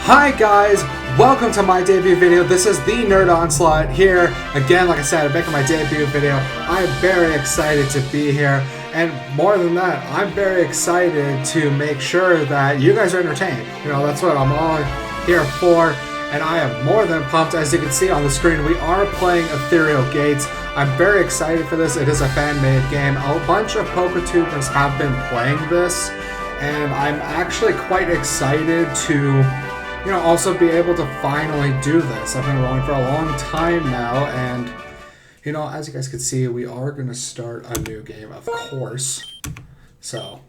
Hi guys, welcome to my debut video. This is the Nerd Onslaught here. Again, like I said, I'm making my debut video. I'm very excited to be here. And more than that, I'm very excited to make sure that you guys are entertained. You know, that's what I'm all here for. And I am more than pumped. As you can see on the screen, we are playing Ethereal Gates. I'm very excited for this. It is a fan-made game. A bunch of PokeTubers have been playing this. And I'm actually quite excited to also be able to finally do this. I've been going for a long time now, and, as you guys can see, we are going to start a new game, of course. So,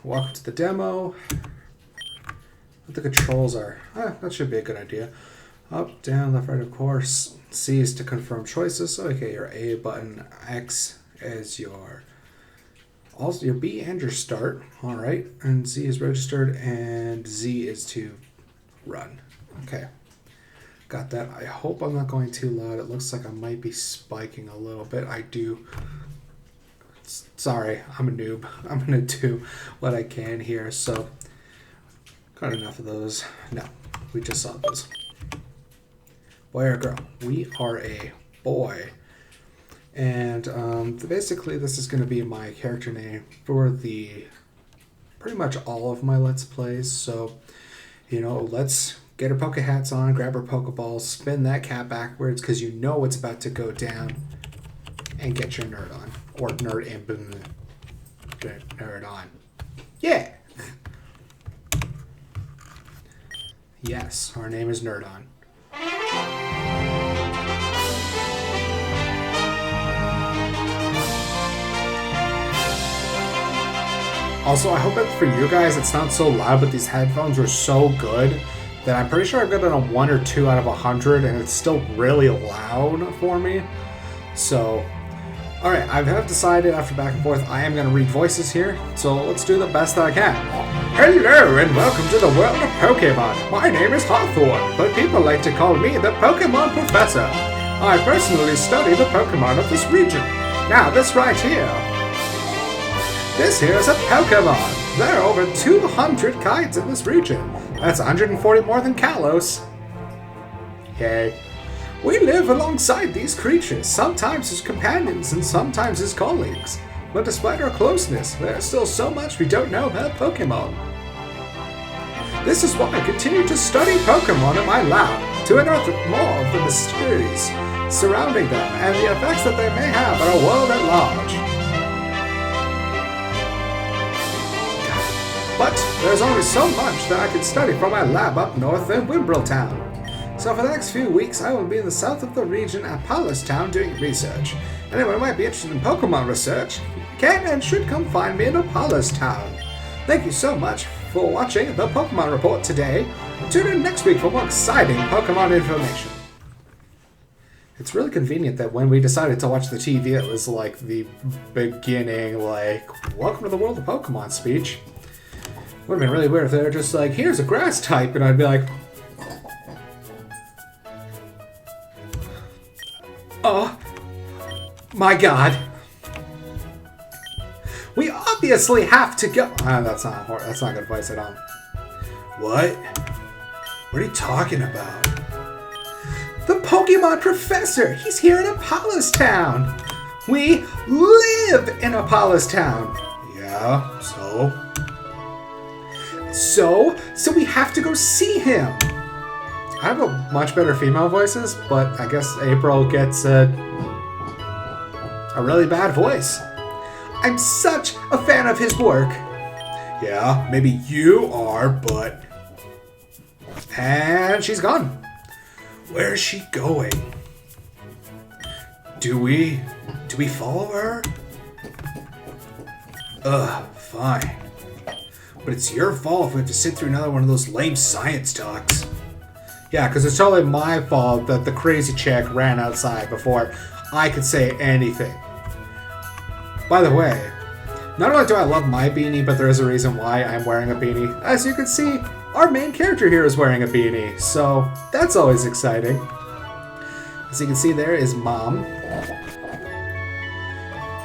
welcome to the demo. What the controls are. That should be a good idea. Up, down, left, right, of course. C is to confirm choices, so okay, your A button, X is your... Also, your B and your start, all right, and Z is registered, and Z is to run. Okay, got that. I hope I'm not going too loud. It looks like I might be spiking a little bit. I do. Sorry, I'm a noob. I'm gonna do what I can here. So, got enough of those. No, we just saw those. Boy or girl? We are a boy. And basically this is going to be my character name for pretty much all of my Let's Plays. So, let's get our Poke Hats on, grab our Pokeballs, spin that cat backwards because you know it's about to go down, and get your nerd on. Or nerd and nerd on. Yeah! Yes, our name is Nerdon. Also, I hope that for you guys it's not so loud, but these headphones are so good that I'm pretty sure I've got it on 1 or 2 out of 100, and it's still really loud for me. So, alright, I have decided after back and forth I am going to read voices here, so let's do the best that I can. Hello, and welcome to the world of Pokemon. My name is Hawthorne, but people like to call me the Pokemon Professor. I personally study the Pokemon of this region. Now, this right here. This here is a Pokemon. There are over 200 kinds in this region. That's 140 more than Kalos. Yay. We live alongside these creatures, sometimes as companions and sometimes as colleagues. But despite our closeness, there's still so much we don't know about Pokemon. This is why I continue to study Pokemon in my lab, to unearth more of the mysteries surrounding them and the effects that they may have on our world at large. But there's only so much that I can study from my lab up north in Wimbletown. So for the next few weeks, I will be in the south of the region at Pallestown doing research. Anyone who might be interested in Pokemon research can and should come find me in Pallestown. Thank you so much for watching the Pokemon Report today. Tune in next week for more exciting Pokemon information. It's really convenient that when we decided to watch the TV, it was like the beginning, welcome to the world of Pokemon speech. Would have been really weird if they were just like, here's a grass type, and I'd be like, oh my god. We obviously have to go. That's not good advice at all. What? What are you talking about? The Pokemon Professor! He's here in Pallestown! We live in Pallestown! Yeah, so? So we have to go see him. I have a much better female voices, but I guess April gets a really bad voice. I'm such a fan of his work. Yeah, maybe you are, but... And she's gone. Where is she going? Do we follow her? Fine. But it's your fault if we have to sit through another one of those lame science talks. Yeah, because it's totally my fault that the crazy chick ran outside before I could say anything. By the way, not only do I love my beanie, but there is a reason why I'm wearing a beanie. As you can see, our main character here is wearing a beanie, so that's always exciting. As you can see, there is Mom.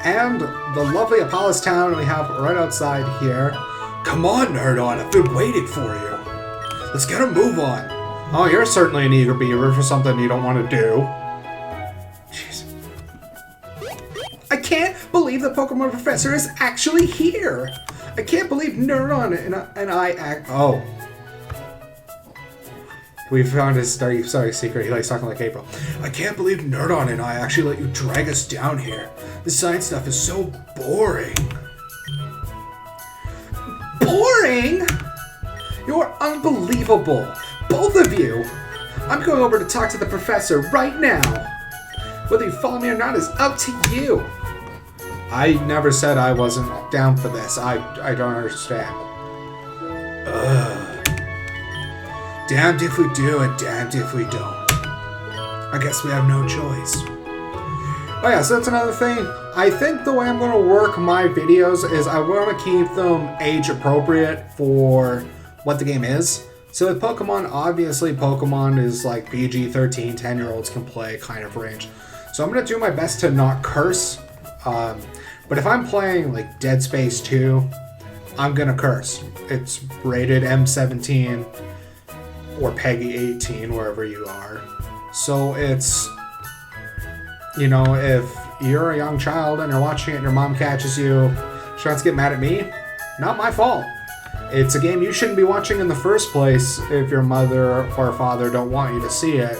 And the lovely Pallestown we have right outside here. Come on, Nerdon, I've been waiting for you. Let's get a move on. Oh, you're certainly an eager beaver for something you don't want to do. Jeez. I can't believe the Pokemon Professor is actually here. I can't believe Neuron and I act. Oh. We found his sorry secret. He likes talking like April. I can't believe Nerdon and I actually let you drag us down here. The science stuff is so boring. Boring? You're unbelievable. Both of you. I'm going over to talk to the professor right now. Whether you follow me or not is up to you. I never said I wasn't down for this. I don't understand. Ugh. Damned if we do and damned if we don't. I guess we have no choice. Oh yeah, so that's another thing. I think the way I'm going to work my videos is I want to keep them age appropriate for what the game is. So with Pokemon, obviously Pokemon is like PG-13, 10-year-olds can play kind of range. So I'm going to do my best to not curse. But if I'm playing like Dead Space 2, I'm going to curse. It's rated M17 or Peggy 18, wherever you are. So it's, you know, if you're a young child and you're watching it and your mom catches you, she wants to get mad at me, not my fault. It's a game you shouldn't be watching in the first place if your mother or father don't want you to see it.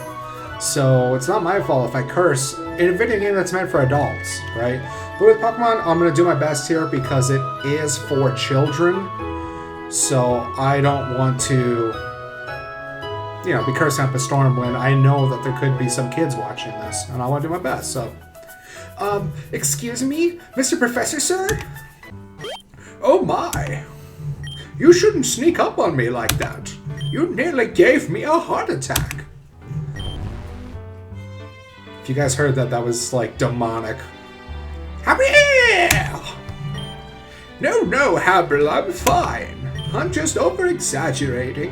So it's not my fault if I curse in a video game that's meant for adults, right? But with Pokemon, I'm going to do my best here because it is for children. So I don't want to, you know, be cursing up a storm when I know that there could be some kids watching this, and I want to do my best, so. Excuse me, Mr. Professor, sir? Oh my. You shouldn't sneak up on me like that. You nearly gave me a heart attack. If you guys heard that, that was like demonic. Habriel! No, Habriel, I'm fine. I'm just over-exaggerating.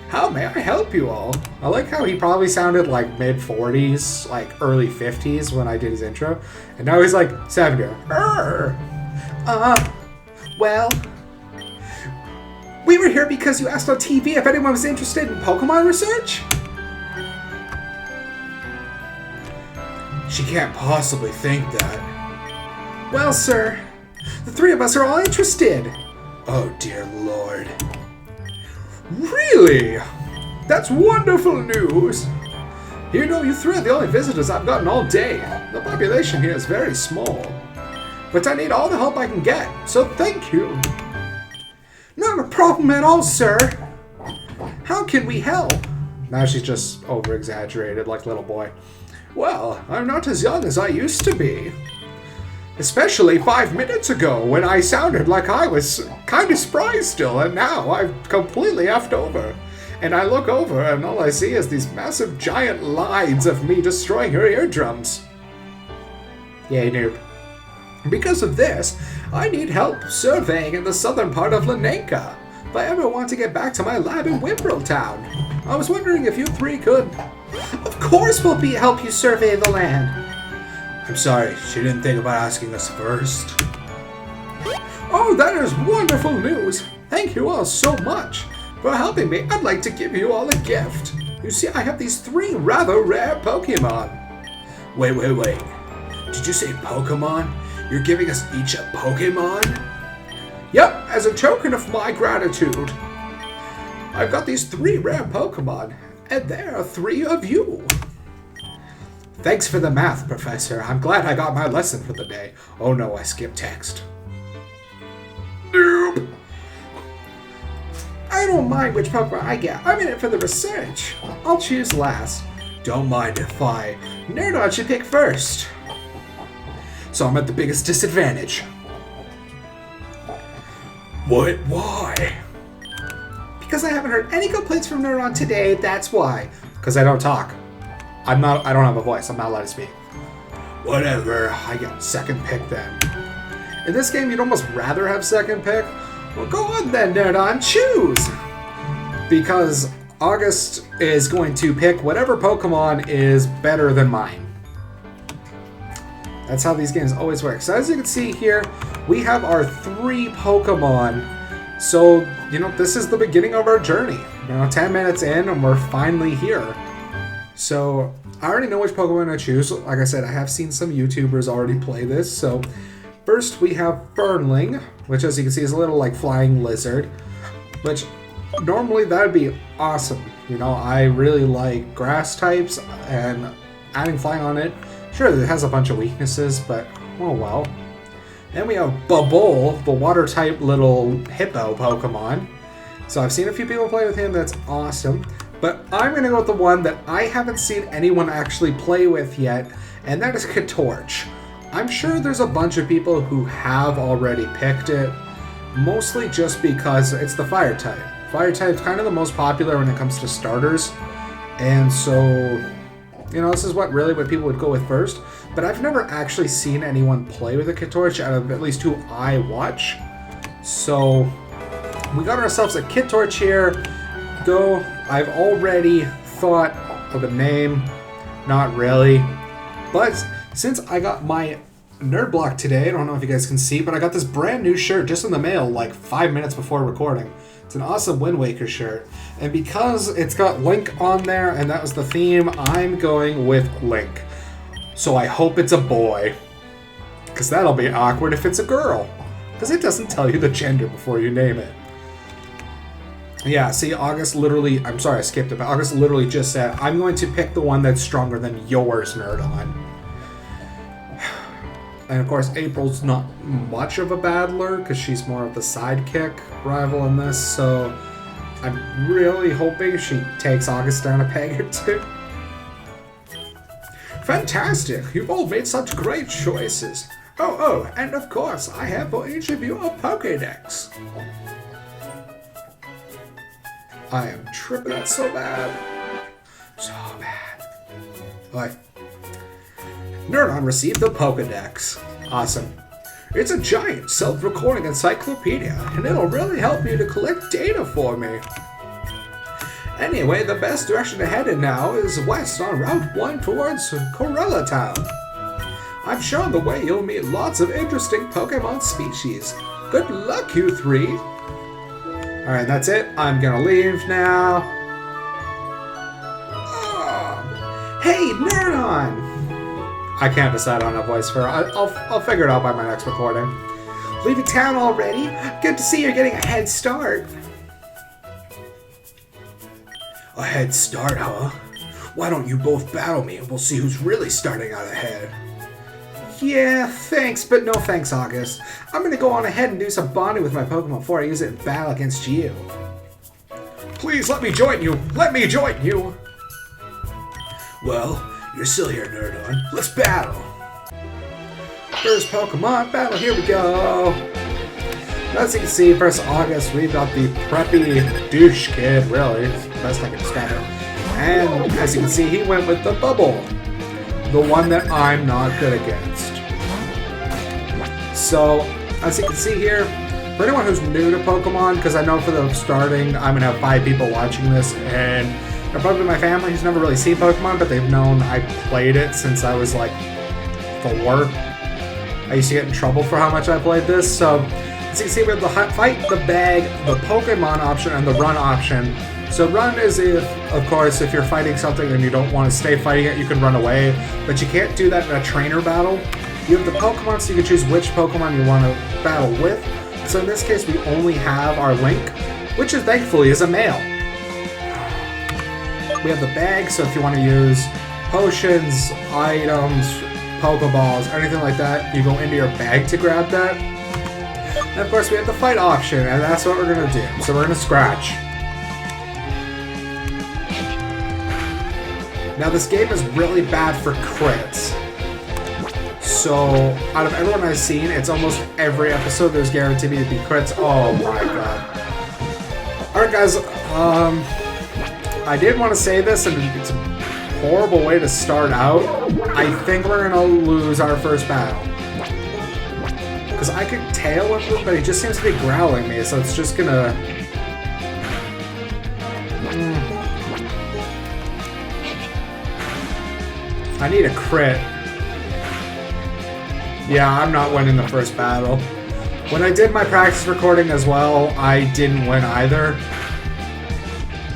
How may I help you all? I like how he probably sounded like mid-40s, like early 50s when I did his intro. And now he's like 70. Well, we were here because you asked on TV if anyone was interested in Pokemon research? She can't possibly think that. Well, sir, the three of us are all interested. Oh, dear Lord. Really? That's wonderful news! You know, you three are the only visitors I've gotten all day. The population here is very small. But I need all the help I can get, so thank you. Not a problem at all, sir. How can we help? Now she's just over-exaggerated like little boy. Well, I'm not as young as I used to be. Especially 5 minutes ago, when I sounded like I was kind of spry still, and now I've completely effed over. And I look over, and all I see is these massive giant lines of me destroying her eardrums. Yay, noob. Because of this, I need help surveying in the southern part of Lanenka. If I ever want to get back to my lab in Wimbreltown. I was wondering if you three could. Of course we'll help you survey the land. I'm sorry, she didn't think about asking us first. Oh, that is wonderful news! Thank you all so much! For helping me, I'd like to give you all a gift. You see, I have these 3 rather rare Pokemon. Wait. Did you say Pokemon? You're giving us each a Pokemon? Yep, as a token of my gratitude. I've got these 3 rare Pokemon, and there are 3 of you. Thanks for the math, Professor. I'm glad I got my lesson for the day. Oh no, I skipped text. Nope. I don't mind which Pokemon I get. I'm in it for the research. I'll choose last. Don't mind if I. Nerdon should pick first. So I'm at the biggest disadvantage. What? Why? Because I haven't heard any complaints from Nerdon today, that's why. Because I don't talk. I don't have a voice. I'm not allowed to speak. Whatever. I get second pick then. In this game, you'd almost rather have second pick. Well, go on then, Nerdon. Choose! Because August is going to pick whatever Pokemon is better than mine. That's how these games always work. So as you can see here, we have our 3 Pokemon So, this is the beginning of our journey. 10 minutes in and we're finally here. So, I already know which Pokemon I choose. Like I said, I have seen some YouTubers already play this. So, first we have Fernling, which as you can see is a little like flying lizard. Which, normally that would be awesome. I really like grass types and adding flying on it. Sure, it has a bunch of weaknesses, but oh well. Then we have Bubble, the water-type little hippo Pokemon. So I've seen a few people play with him, that's awesome. But I'm going to go with the one that I haven't seen anyone actually play with yet, and that is Katorch. I'm sure there's a bunch of people who have already picked it, mostly just because it's the Fire-type. Fire-type's kind of the most popular when it comes to starters, and so... this is what people would go with first. But I've never actually seen anyone play with a Katorch out of at least who I watch. So, we got ourselves a Katorch here. Though, I've already thought of a name. Not really. But, since I got my nerd block today, I don't know if you guys can see, but I got this brand new shirt just in the mail like 5 minutes before recording. It's an awesome Wind Waker shirt. And because it's got Link on there, and that was the theme, I'm going with Link. So I hope it's a boy. Because that'll be awkward if it's a girl. Because it doesn't tell you the gender before you name it. Yeah, see, August literally... I'm sorry, I skipped it, but August literally just said, I'm going to pick the one that's stronger than yours, Nerdon. And of course, April's not much of a battler, because she's more of the sidekick rival in this, so I'm really hoping she takes August down a peg or two. Fantastic! You've all made such great choices. Oh, and of course, I have for each of you a Pokédex. I am tripping that so bad. So bad. Alright. Nerdon received the Pokédex. Awesome. It's a giant self-recording encyclopedia, and it'll really help you to collect data for me. Anyway, the best direction to head in now is west on Route 1 towards Corella Town. I've shown the way you'll meet lots of interesting Pokemon species. Good luck, you three! Alright, that's it. I'm gonna leave now. Oh. Hey, Nerdon! I can't decide on a voice for her. I'll figure it out by my next recording. Leaving town already? Good to see you're getting a head start. A head start, huh? Why don't you both battle me and we'll see who's really starting out ahead. Yeah, thanks, but no thanks, August. I'm gonna go on ahead and do some bonding with my Pokemon before I use it in battle against you. Please let me join you! Let me join you! Well, you're still here, Nerdon. Let's battle! First Pokemon battle, here we go! As you can see, first August, we've got the preppy douche kid, really. It's the best I can describe it. And as you can see, he went with the Bubble. The one that I'm not good against. So, as you can see here, for anyone who's new to Pokemon, because I know for the starting, I'm going to have 5 people watching this, and they're probably my family who's never really seen Pokemon, but they've known I played it since I was like 4. I used to get in trouble for how much I played this, so as you can see, we have the fight, the bag, the Pokemon option, and the run option. So run is if, of course, if you're fighting something and you don't want to stay fighting it, you can run away, but you can't do that in a trainer battle. You have the Pokemon, so you can choose which Pokemon you want to battle with. So in this case, we only have our Link, which is thankfully is a male. We have the bag, so if you want to use potions, items, Pokeballs, anything like that, you go into your bag to grab that. And of course, we have the fight option, and that's what we're going to do. So we're going to scratch. Now, this game is really bad for crits. So, out of everyone I've seen, it's almost every episode there's guaranteed to be crits. Oh my god. Alright guys, I did want to say this, and it's a horrible way to start out. I think we're gonna lose our first battle. Because I could tail him, but he just seems to be growling me, so it's just gonna... I need a crit. Yeah, I'm not winning the first battle. When I did my practice recording as well, I didn't win either.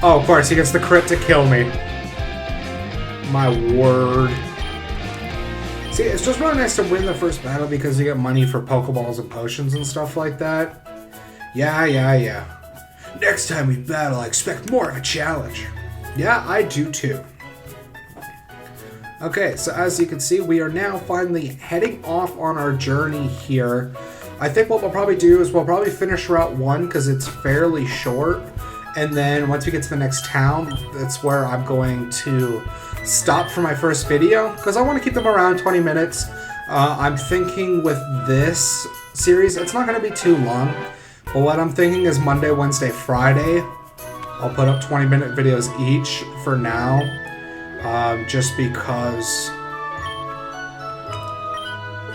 Oh, of course, he gets the crit to kill me. My word. See, it's just really nice to win the first battle because you get money for Pokeballs and potions and stuff like that. Yeah. Next time we battle, I expect more of a challenge. Yeah, I do too. Okay, so as you can see, we are now finally heading off on our journey here. I think what we'll probably do is we'll probably finish Route 1 because it's fairly short. And then once we get to the next town, that's where I'm going to stop for my first video because I want to keep them around 20 minutes. I'm thinking with this series, it's not going to be too long. But what I'm thinking is Monday, Wednesday, Friday, I'll put up 20-minute videos each for now. Just because,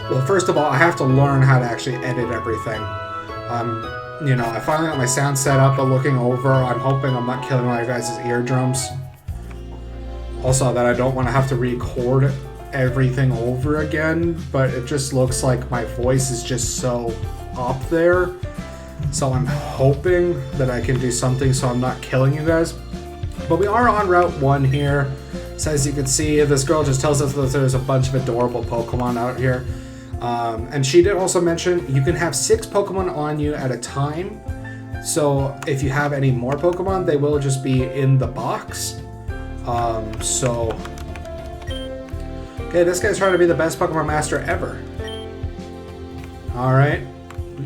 well, first of all, I have to learn how to actually edit everything. You know, I finally got my sound set up, but looking over, I'm hoping I'm not killing my guys' eardrums. Also, that I don't want to have to record everything over again, but it just looks like my voice is just so up there. So I'm hoping that I can do something so I'm not killing you guys. But we are on Route 1 here. So as you can see, this girl just tells us that there's a bunch of adorable Pokemon out here. And she did also mention you can have 6 Pokemon on you at a time. So if you have any more Pokemon, they will just be in the box. Okay, this guy's trying to be the best Pokemon master ever. Alright.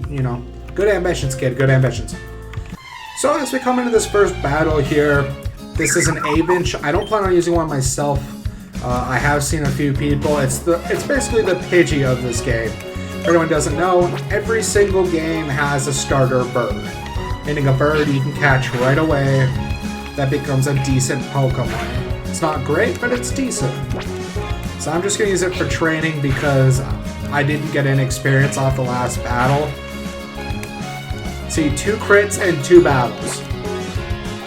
You know, good ambitions, kid, good ambitions. So as we come into this first battle here, this is an A-bench. I don't plan on using one myself. I have seen a few people. It's basically the Pidgey of this game. For anyone who doesn't know, every single game has a starter bird. Meaning a bird you can catch right away that becomes a decent Pokemon. It's not great, but it's decent. So I'm just going to use it for training because I didn't get any experience off the last battle. See, 2 crits and 2 battles.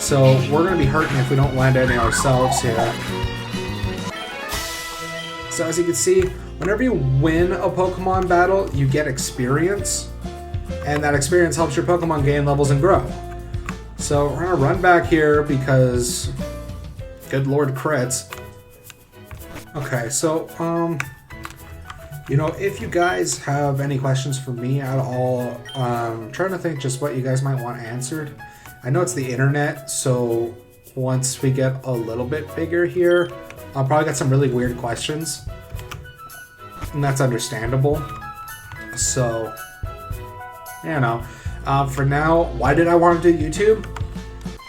So we're going to be hurting if we don't land any ourselves here. So as you can see, whenever you win a Pokemon battle, you get experience. And that experience helps your Pokemon gain levels and grow. So we're going to run back here because, good lord, crits. Okay, so, you know, if you guys have any questions for me at all, I'm trying to think just what you guys might want answered. I know it's the internet, so once we get a little bit bigger here, I'll probably get some really weird questions. And that's understandable. So, you know, for now, why did I want to do YouTube?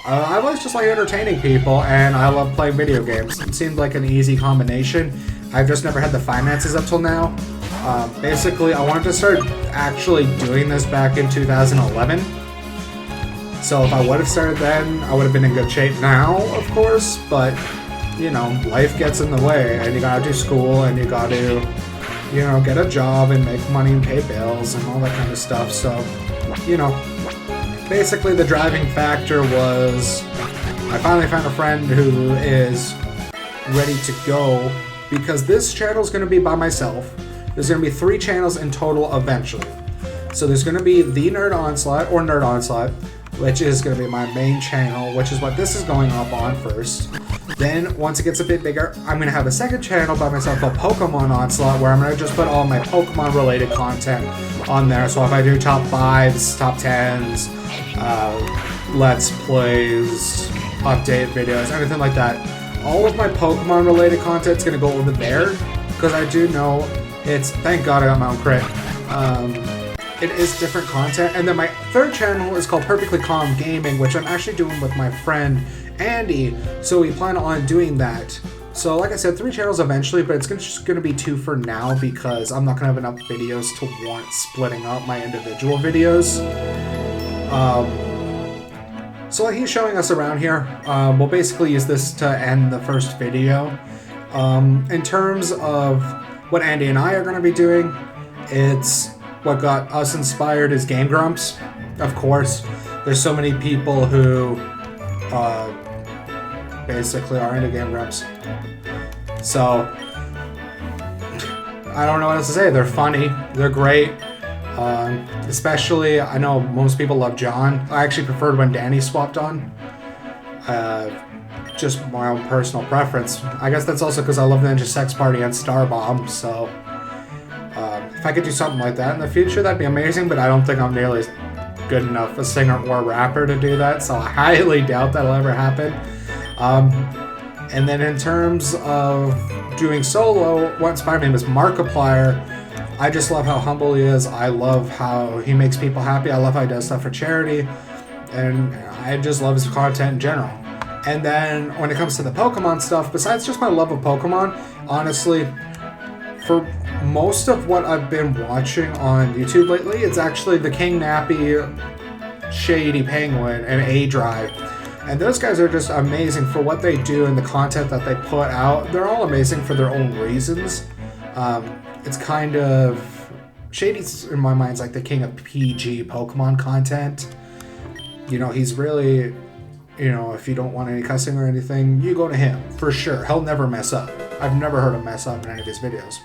I always just like entertaining people, and I love playing video games. It seemed like an easy combination. I've just never had the finances up till now. Basically, I wanted to start actually doing this back in 2011. So if I would have started then, I would have been in good shape now, of course. But, you know, life gets in the way, and you gotta do school, and you gotta, you know, get a job and make money and pay bills and all that kind of stuff. So, you know, basically the driving factor was I finally found a friend who is ready to go because this channel is going to be by myself. There's going to be 3 channels in total eventually. So there's going to be the Nerd Onslaught, or Nerd Onslaught, which is going to be my main channel, which is what this is going up on first. Then, once it gets a bit bigger, I'm going to have a second channel by myself called Pokemon Onslaught, where I'm going to just put all my Pokemon-related content on there. So if I do top 5s, top 10s, Let's Plays, update videos, anything like that, all of my Pokemon-related content is going to go over there, because I do know it's, thank God I got my own crit, it is different content. And then my third channel is called Perfectly Calm Gaming, which I'm actually doing with my friend Andy, so we plan on doing that. So like I said, 3 channels eventually, but it's just going to be 2 for now because I'm not going to have enough videos to warrant splitting up my individual videos. So he's showing us around here. We'll basically use this to end the first video. In terms of what Andy and I are going to be doing, it's what got us inspired is Game Grumps. Of course, there's so many people who basically are into Game Grumps. So, I don't know what else to say. They're funny. They're great. Especially, I know most people love John. I actually preferred when Danny swapped on. Just my own personal preference. I guess that's also because I love Ninja Sex Party and Starbomb, so if I could do something like that in the future, that'd be amazing, but I don't think I'm nearly good enough a singer or rapper to do that, so I highly doubt that'll ever happen. And then in terms of doing solo, what inspired me was Markiplier. I just love how humble he is. I love how he makes people happy. I love how he does stuff for charity. And I just love his content in general. And then when it comes to the Pokemon stuff, besides just my love of Pokemon, honestly, for most of what I've been watching on YouTube lately, it's actually the King Nappy, Shady Penguin, and A-Drive. And those guys are just amazing for what they do and the content that they put out. They're all amazing for their own reasons. It's kind of... Shady's, in my mind, is like the king of PG Pokemon content. You know, he's really... You know, if you don't want any cussing or anything, you go to him, for sure. He'll never mess up. I've never heard him mess up in any of his videos.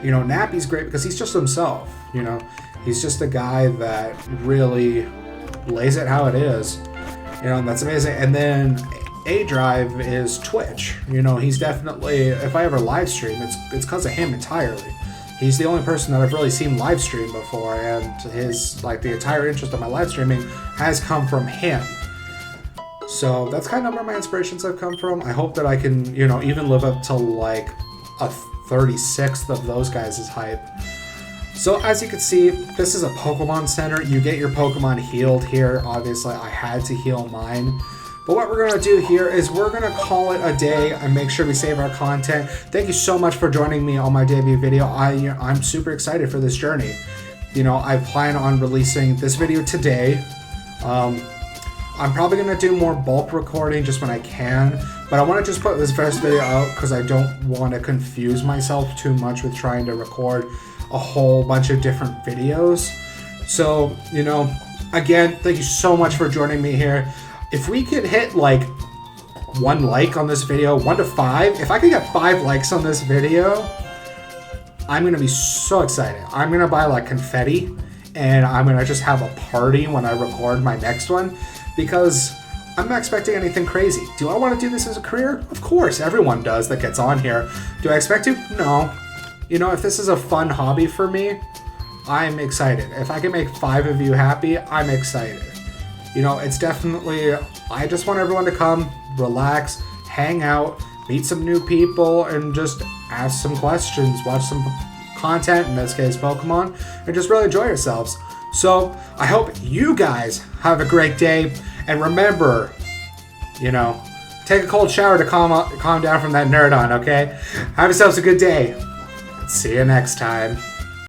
You know, Nappy's great because he's just himself, you know. He's just a guy that really lays it how it is. You know, and that's amazing. And then A-Drive is Twitch. You know, he's definitely, if I ever live stream, it's because of him entirely. He's the only person that I've really seen live stream before, and his, like, the entire interest of my live streaming has come from him. So that's kind of where my inspirations have come from. I hope that I can, you know, even live up to like a 36th of those guys' hype. So as you can see, this is a Pokemon Center. You get your Pokemon healed here. Obviously, I had to heal mine. But what we're going to do here is we're going to call it a day and make sure we save our content. Thank you so much for joining me on my debut video. I'm super excited for this journey. You know, I plan on releasing this video today. I'm probably going to do more bulk recording just when I can, but I want to just put this first video out because I don't want to confuse myself too much with trying to record a whole bunch of different videos. So, you know, again, thank you so much for joining me here. If we could hit like 1 like on this video, 1 to 5, if I could get 5 likes on this video, I'm going to be so excited. I'm going to buy like confetti and I'm going to just have a party when I record my next one. Because I'm not expecting anything crazy. Do I want to do this as a career? Of course, everyone does that gets on here. Do I expect to? No. You know, if this is a fun hobby for me, I'm excited. If I can make 5 of you happy, I'm excited. You know, it's definitely, I just want everyone to come, relax, hang out, meet some new people, and just ask some questions, watch some content, in this case Pokemon, and just really enjoy yourselves. So, I hope you guys have a great day, and remember, you know, take a cold shower to calm down from that nerd on, okay? Have yourselves a good day. See you next time.